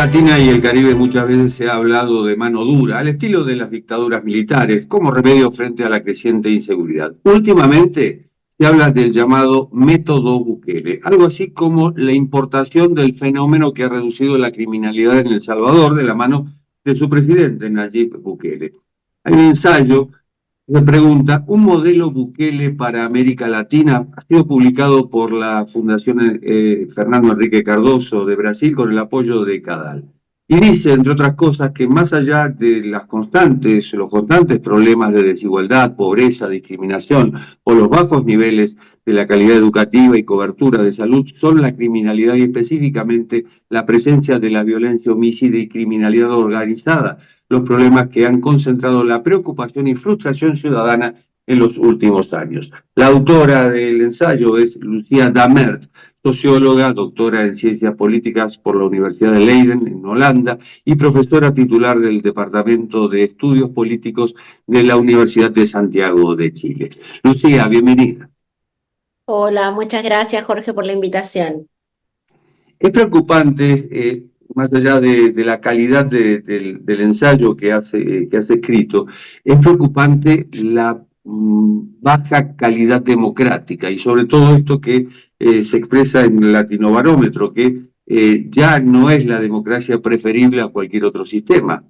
Latina y el Caribe muchas veces se ha hablado de mano dura, al estilo de las dictaduras militares, como remedio frente a la creciente inseguridad. Últimamente se habla del llamado método Bukele, algo así como la importación del fenómeno que ha reducido la criminalidad en El Salvador de la mano de su presidente, Nayib Bukele. Hay un ensayo me pregunta, ¿un modelo Bukele para América Latina? Ha sido publicado por la Fundación Fernando Enrique Cardoso de Brasil con el apoyo de Cadal. Y dice, entre otras cosas, que más allá de los constantes problemas de desigualdad, pobreza, discriminación o los bajos niveles de la calidad educativa y cobertura de salud, son la criminalidad y específicamente la presencia de la violencia homicida y criminalidad organizada los problemas que han concentrado la preocupación y frustración ciudadana en los últimos años. La autora del ensayo es Lucía Damert, socióloga, doctora en Ciencias Políticas por la Universidad de Leiden, en Holanda, y profesora titular del Departamento de Estudios Políticos de la Universidad de Santiago de Chile. Lucía, bienvenida. Hola, muchas gracias Jorge por la invitación. Es preocupante, más allá de la calidad del ensayo que has escrito, es preocupante la baja calidad democrática y sobre todo esto que se expresa en el Latinobarómetro, que ya no es la democracia preferible a cualquier otro sistema.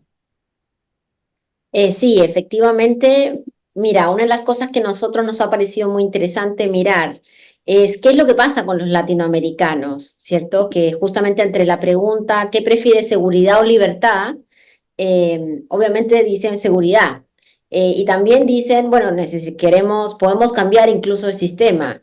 Sí, efectivamente, mira, una de las cosas que a nosotros nos ha parecido muy interesante mirar es qué es lo que pasa con los latinoamericanos, ¿cierto? Que justamente entre la pregunta ¿qué prefiere, seguridad o libertad? Obviamente dicen seguridad. Y también dicen, bueno, podemos cambiar incluso el sistema.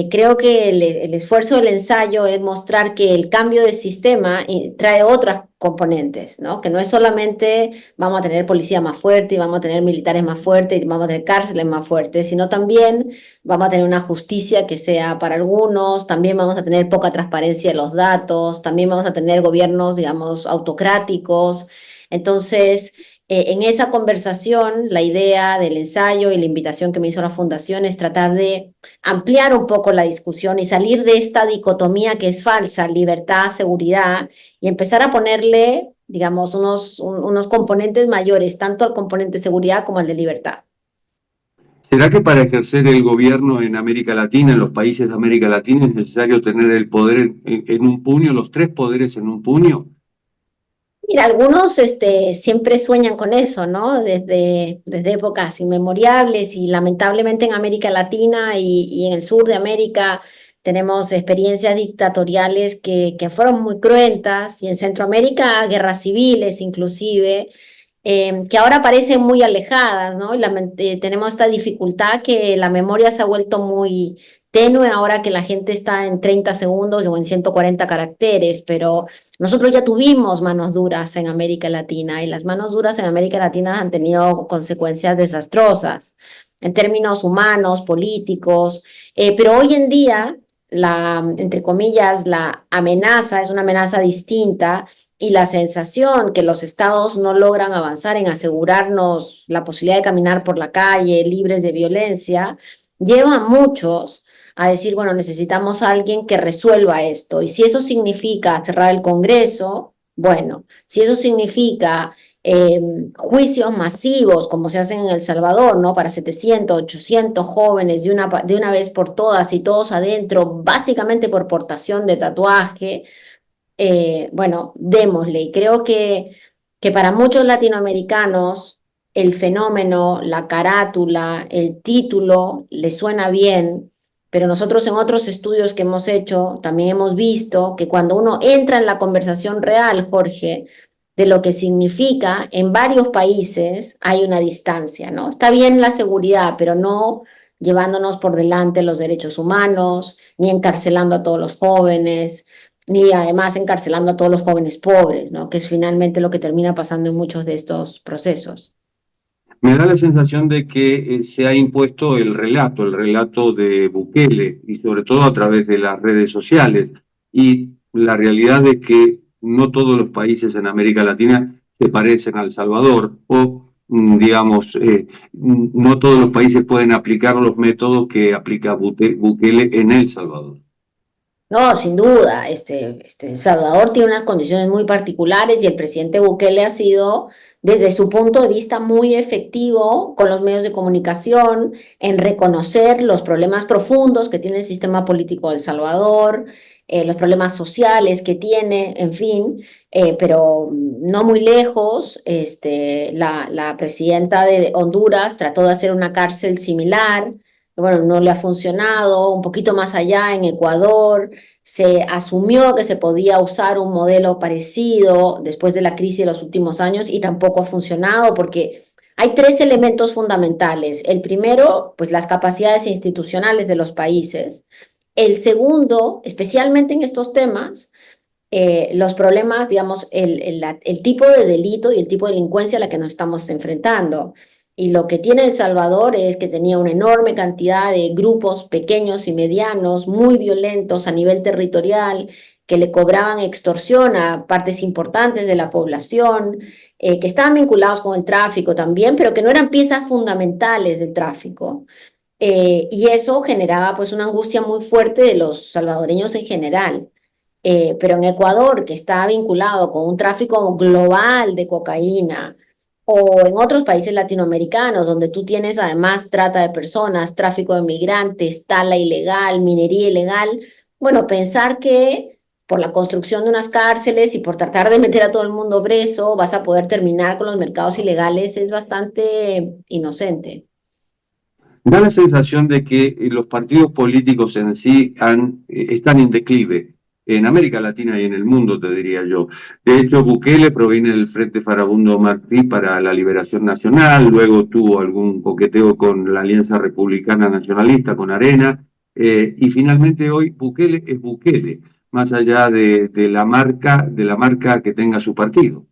Creo que el esfuerzo del ensayo es mostrar que el cambio de sistema trae otras componentes, ¿no? Que no es solamente vamos a tener policía más fuerte y vamos a tener militares más fuertes y vamos a tener cárceles más fuertes, sino también vamos a tener una justicia que sea para algunos, también vamos a tener poca transparencia de los datos, también vamos a tener gobiernos, digamos, autocráticos. Entonces, en esa conversación, la idea del ensayo y la invitación que me hizo la Fundación es tratar de ampliar un poco la discusión y salir de esta dicotomía que es falsa, libertad, seguridad, y empezar a ponerle, digamos, unos componentes mayores, tanto al componente seguridad como al de libertad. ¿Será que para ejercer el gobierno en América Latina, en los países de América Latina, es necesario tener el poder en un puño, los tres poderes en un puño? Mira, algunos siempre sueñan con eso, ¿no? Desde épocas inmemorables y lamentablemente en América Latina y en el sur de América tenemos experiencias dictatoriales que fueron muy cruentas y en Centroamérica guerras civiles inclusive, que ahora parecen muy alejadas, ¿no? Tenemos esta dificultad que la memoria se ha vuelto muy tenue ahora que la gente está en 30 segundos o en 140 caracteres, pero nosotros ya tuvimos manos duras en América Latina y las manos duras en América Latina han tenido consecuencias desastrosas en términos humanos, políticos, pero hoy en día entre comillas, la amenaza es una amenaza distinta y la sensación que los estados no logran avanzar en asegurarnos la posibilidad de caminar por la calle libres de violencia, lleva a muchos a decir, bueno, necesitamos a alguien que resuelva esto. Y si eso significa cerrar el Congreso, bueno, si eso significa juicios masivos, como se hacen en El Salvador, ¿no? Para 700, 800 jóvenes de una vez por todas y todos adentro, básicamente por portación de tatuaje, bueno, démosle. Y creo que para muchos latinoamericanos el fenómeno, la carátula, el título les suena bien, pero nosotros en otros estudios que hemos hecho también hemos visto que cuando uno entra en la conversación real, Jorge, de lo que significa en varios países hay una distancia, ¿no? Está bien la seguridad, pero no llevándonos por delante los derechos humanos, ni encarcelando a todos los jóvenes, ni además encarcelando a todos los jóvenes pobres, ¿no? Que es finalmente lo que termina pasando en muchos de estos procesos. Me da la sensación de que se ha impuesto el relato de Bukele, y sobre todo a través de las redes sociales. Y la realidad es que no todos los países en América Latina se parecen a El Salvador, o digamos, no todos los países pueden aplicar los métodos que aplica Bukele en El Salvador. No, sin duda, El Salvador tiene unas condiciones muy particulares y el presidente Bukele ha sido, desde su punto de vista, muy efectivo con los medios de comunicación en reconocer los problemas profundos que tiene el sistema político de El Salvador, los problemas sociales que tiene, en fin, pero no muy lejos, la presidenta de Honduras trató de hacer una cárcel similar. Bueno, no le ha funcionado, un poquito más allá en Ecuador se asumió que se podía usar un modelo parecido después de la crisis de los últimos años y tampoco ha funcionado porque hay tres elementos fundamentales. El primero, pues las capacidades institucionales de los países. El segundo, especialmente en estos temas, los problemas, digamos, el tipo de delito y el tipo de delincuencia a la que nos estamos enfrentando. Y lo que tiene El Salvador es que tenía una enorme cantidad de grupos pequeños y medianos, muy violentos a nivel territorial, que le cobraban extorsión a partes importantes de la población, que estaban vinculados con el tráfico también, pero que no eran piezas fundamentales del tráfico. Y eso generaba pues una angustia muy fuerte de los salvadoreños en general. Pero en Ecuador, que está vinculado con un tráfico global de cocaína, o en otros países latinoamericanos, donde tú tienes además trata de personas, tráfico de migrantes, tala ilegal, minería ilegal, bueno, pensar que por la construcción de unas cárceles y por tratar de meter a todo el mundo preso, vas a poder terminar con los mercados ilegales es bastante inocente. Da la sensación de que los partidos políticos en sí están en declive en América Latina y en el mundo, te diría yo. De hecho, Bukele proviene del Frente Farabundo Martí para la Liberación Nacional, luego tuvo algún coqueteo con la Alianza Republicana Nacionalista, con Arena, y finalmente hoy Bukele es Bukele, más allá de la marca que tenga su partido.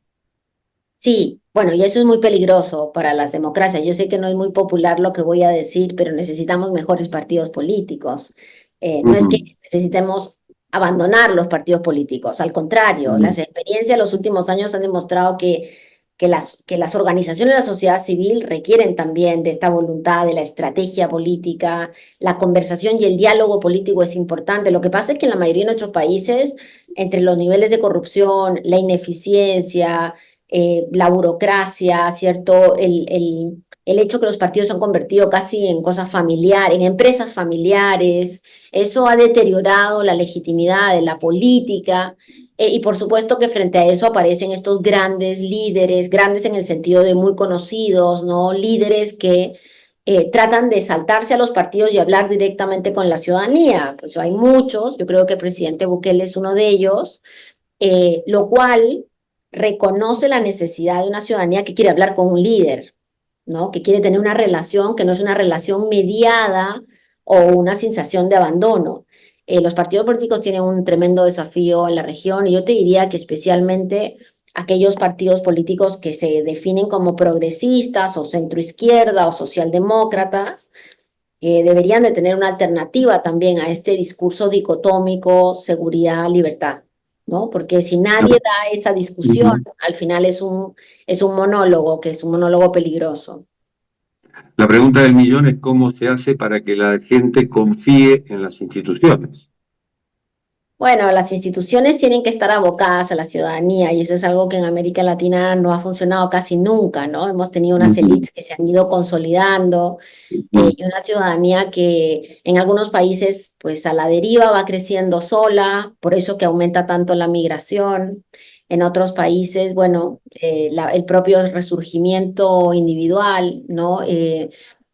Sí, bueno, y eso es muy peligroso para las democracias. Yo sé que no es muy popular lo que voy a decir, pero necesitamos mejores partidos políticos. No es que Ujú, necesitemos abandonar los partidos políticos, al contrario, ujú. las experiencias de los últimos años han demostrado que las organizaciones de la sociedad civil requieren también de esta voluntad, de la estrategia política, la conversación y el diálogo político es importante. Lo que pasa es que en la mayoría de nuestros países, entre los niveles de corrupción, la ineficiencia, la burocracia, ¿cierto? El hecho que los partidos se han convertido casi en cosas familiares, en empresas familiares, eso ha deteriorado la legitimidad de la política. Y por supuesto que frente a eso aparecen estos grandes líderes, grandes en el sentido de muy conocidos, ¿no? Líderes que tratan de saltarse a los partidos y hablar directamente con la ciudadanía. Pues hay muchos, yo creo que el presidente Bukele es uno de ellos, lo cual reconoce la necesidad de una ciudadanía que quiere hablar con un líder, ¿no? Que quiere tener una relación que no es una relación mediada o una sensación de abandono. Los partidos políticos tienen un tremendo desafío en la región y yo te diría que especialmente aquellos partidos políticos que se definen como progresistas o centroizquierda o socialdemócratas, que deberían de tener una alternativa también a este discurso dicotómico seguridad-libertad, ¿no? Porque si nadie da esa discusión, Ujú. al final es un monólogo, que es un monólogo peligroso. La pregunta del millón es cómo se hace para que la gente confíe en las instituciones. Bueno, las instituciones tienen que estar abocadas a la ciudadanía y eso es algo que en América Latina no ha funcionado casi nunca, ¿no? Hemos tenido unas Ujú, élites que se han ido consolidando ujú. y una ciudadanía que en algunos países, pues a la deriva va creciendo sola, por eso que aumenta tanto la migración. En otros países, bueno, el propio resurgimiento individual, ¿no?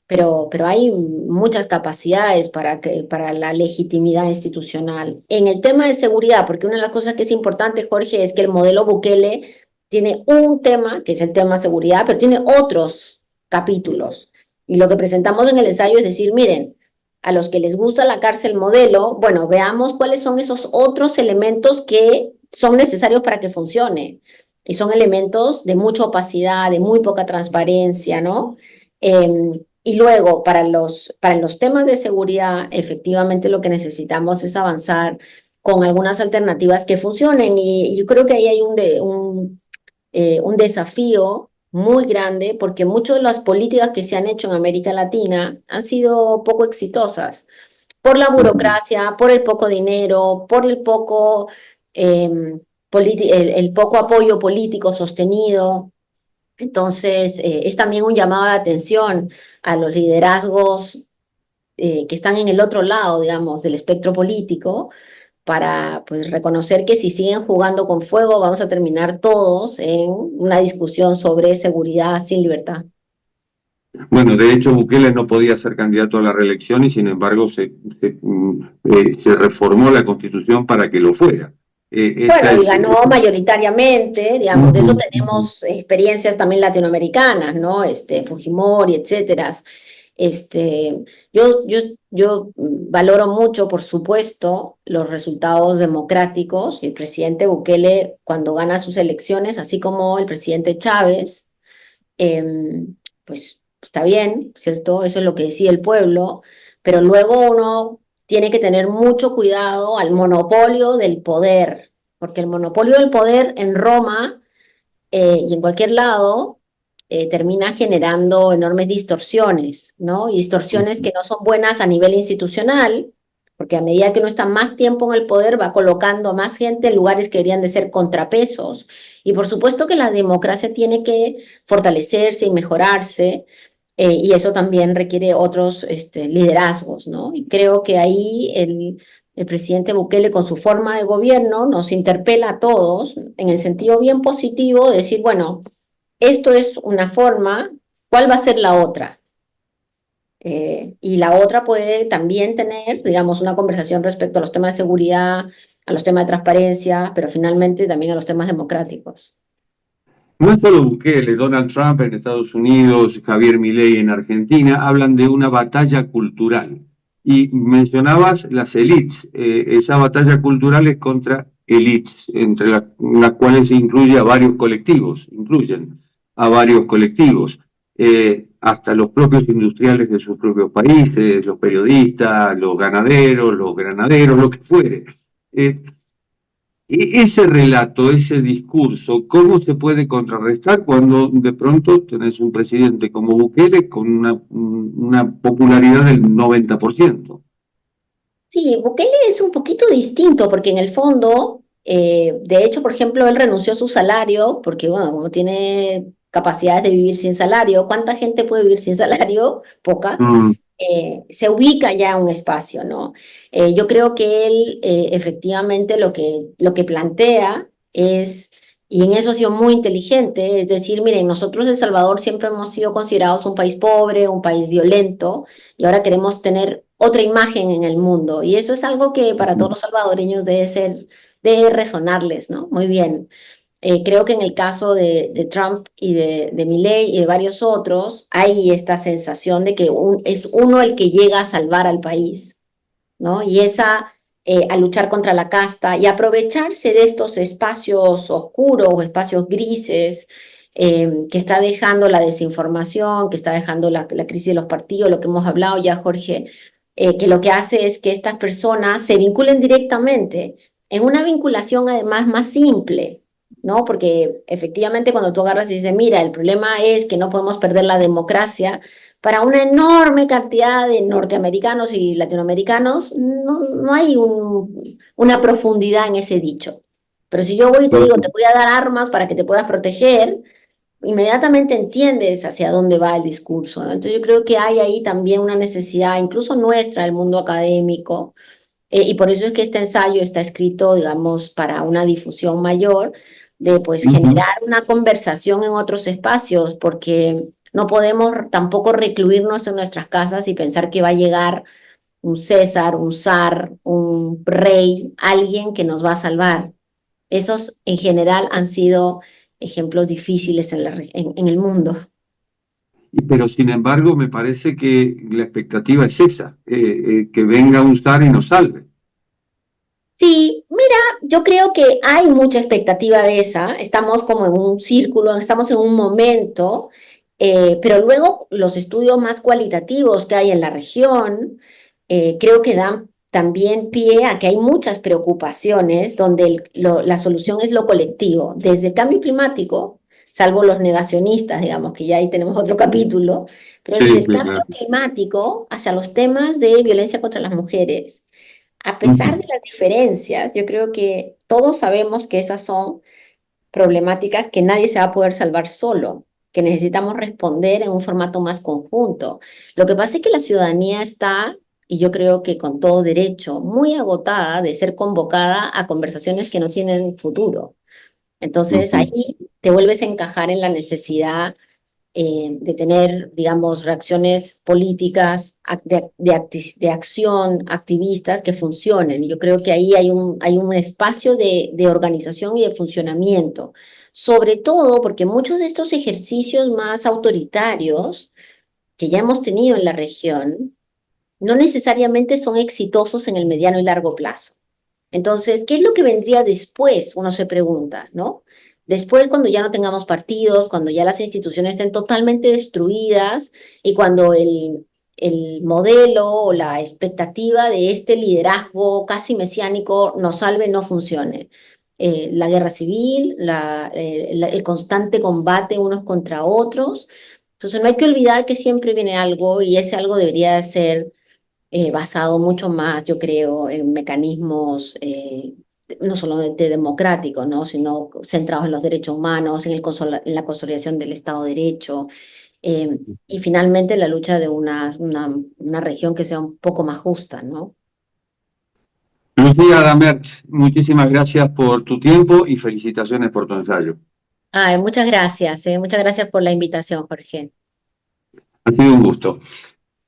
Pero hay muchas capacidades para la legitimidad institucional. En el tema de seguridad, porque una de las cosas que es importante, Jorge, es que el modelo Bukele tiene un tema, que es el tema seguridad, pero tiene otros capítulos. Y lo que presentamos en el ensayo es decir, miren, a los que les gusta la cárcel modelo, bueno, veamos cuáles son esos otros elementos que son necesarios para que funcione. Y son elementos de mucha opacidad, de muy poca transparencia, ¿no? Y luego, para los temas de seguridad, efectivamente lo que necesitamos es avanzar con algunas alternativas que funcionen. Y yo creo que ahí hay un desafío muy grande porque muchas de las políticas que se han hecho en América Latina han sido poco exitosas. por la Ujú. burocracia, por el poco dinero, por el poco apoyo político sostenido. Entonces, es también un llamado de atención a los liderazgos que están en el otro lado, digamos, del espectro político, para pues reconocer que si siguen jugando con fuego vamos a terminar todos en una discusión sobre seguridad sin libertad. Bueno, de hecho, Bukele no podía ser candidato a la reelección y sin embargo se reformó la constitución para que lo fuera. Esta Bueno, y es... ganó mayoritariamente, digamos, de Ujú, eso ujú. tenemos experiencias también latinoamericanas, ¿no? Fujimori, etcétera. Este, yo valoro mucho, por supuesto, los resultados democráticos y el presidente Bukele cuando gana sus elecciones, así como el presidente Chávez, pues está bien, ¿cierto? Eso es lo que decide el pueblo, pero luego uno tiene que tener mucho cuidado al monopolio del poder, porque el monopolio del poder en Roma y en cualquier lado termina generando enormes distorsiones, ¿no? Y distorsiones que no son buenas a nivel institucional, porque a medida que uno está más tiempo en el poder va colocando a más gente en lugares que deberían de ser contrapesos. Y por supuesto que la democracia tiene que fortalecerse y mejorarse, y eso también requiere otros liderazgos, ¿no? Y creo que ahí el presidente Bukele con su forma de gobierno nos interpela a todos en el sentido bien positivo de decir, bueno, esto es una forma, ¿cuál va a ser la otra? Y la otra puede también tener, digamos, una conversación respecto a los temas de seguridad, a los temas de transparencia, pero finalmente también a los temas democráticos. No es solo Bukele, Donald Trump en Estados Unidos, Javier Milei en Argentina, hablan de una batalla cultural. Y mencionabas las élites. Esa batalla cultural es contra élites, entre las cuales se incluye a varios colectivos, incluyen a varios colectivos, hasta los propios industriales de sus propios países, los periodistas, los granaderos, lo que fuere. Eh, ese relato, ese discurso, ¿cómo se puede contrarrestar cuando de pronto tenés un presidente como Bukele con una popularidad del 90%? Sí, Bukele es un poquito distinto porque en el fondo, de hecho, por ejemplo, él renunció a su salario porque, bueno, como tiene capacidades de vivir sin salario, ¿cuánta gente puede vivir sin salario? Poca. Mm, Se ubica ya en un espacio, ¿no? Yo creo que él efectivamente lo que plantea es, y en eso ha sido muy inteligente, es decir, miren, nosotros en El Salvador siempre hemos sido considerados un país pobre, un país violento, y ahora queremos tener otra imagen en el mundo. Y eso es algo que para todos ujú. los salvadoreños debe resonarles, ¿no? Muy bien. Creo que en el caso de Trump y de Milley y de varios otros, hay esta sensación de que es uno el que llega a salvar al país, ¿no? Y a luchar contra la casta y aprovecharse de estos espacios oscuros o espacios grises que está dejando la desinformación, que está dejando la crisis de los partidos, lo que hemos hablado ya, Jorge, que lo que hace es que estas personas se vinculen directamente en una vinculación además más simple, ¿no? Porque efectivamente cuando tú agarras y dices, mira, el problema es que no podemos perder la democracia, para una enorme cantidad de norteamericanos y latinoamericanos, no hay una profundidad en ese dicho. Pero si yo voy y te digo, te voy a dar armas para que te puedas proteger, inmediatamente entiendes hacia dónde va el discurso, ¿no? Entonces yo creo que hay ahí también una necesidad, incluso nuestra, del mundo académico, y por eso es que este ensayo está escrito, digamos, para una difusión mayor, de pues Ujú. generar una conversación en otros espacios, porque no podemos tampoco recluirnos en nuestras casas y pensar que va a llegar un César, un zar, un rey, alguien que nos va a salvar. Esos en general han sido ejemplos difíciles en el mundo. Pero sin embargo, me parece que la expectativa es esa, que venga un zar y nos salve. Sí, mira, yo creo que hay mucha expectativa de esa, estamos como en un círculo, estamos en un momento, pero luego los estudios más cualitativos que hay en la región, creo que dan también pie a que hay muchas preocupaciones donde la solución es lo colectivo, desde el cambio climático, salvo los negacionistas, digamos, que ya ahí tenemos otro capítulo, pero Sí, desde el sí, cambio claro. climático hacia los temas de violencia contra las mujeres, a pesar de Ujú, las diferencias, yo creo que todos sabemos que esas son problemáticas que nadie se va a poder salvar solo, que necesitamos responder en un formato más conjunto. Lo que pasa es que la ciudadanía está, y yo creo que con todo derecho, muy agotada de ser convocada a conversaciones que no tienen futuro. Entonces ujú. ahí te vuelves a encajar en la necesidad de tener, digamos, reacciones políticas de acción, activistas que funcionen. Yo creo que ahí hay un espacio de organización y de funcionamiento, sobre todo porque muchos de estos ejercicios más autoritarios que ya hemos tenido en la región no necesariamente son exitosos en el mediano y largo plazo. Entonces, ¿qué es lo que vendría después? Uno se pregunta, ¿no? Después, cuando ya no tengamos partidos, cuando ya las instituciones estén totalmente destruidas y cuando el modelo o la expectativa de este liderazgo casi mesiánico nos salve, no funcione. La guerra civil, el constante combate unos contra otros. Entonces, no hay que olvidar que siempre viene algo y ese algo debería ser basado mucho más, yo creo, en mecanismos no solamente democráticos, ¿no? Sino centrados en los derechos humanos, en la consolidación del Estado de Derecho y finalmente la lucha de una región que sea un poco más justa, ¿no? Lucía Dambert, muchísimas gracias por tu tiempo y felicitaciones por tu ensayo. Ay, muchas gracias por la invitación, Jorge. Ha sido un gusto.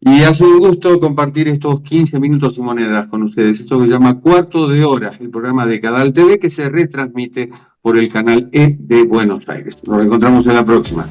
Y ha sido un gusto compartir estos 15 minutos y monedas con ustedes. Esto que se llama Cuarto de Hora, el programa de Cadal TV que se retransmite por el canal E de Buenos Aires. Nos encontramos en la próxima.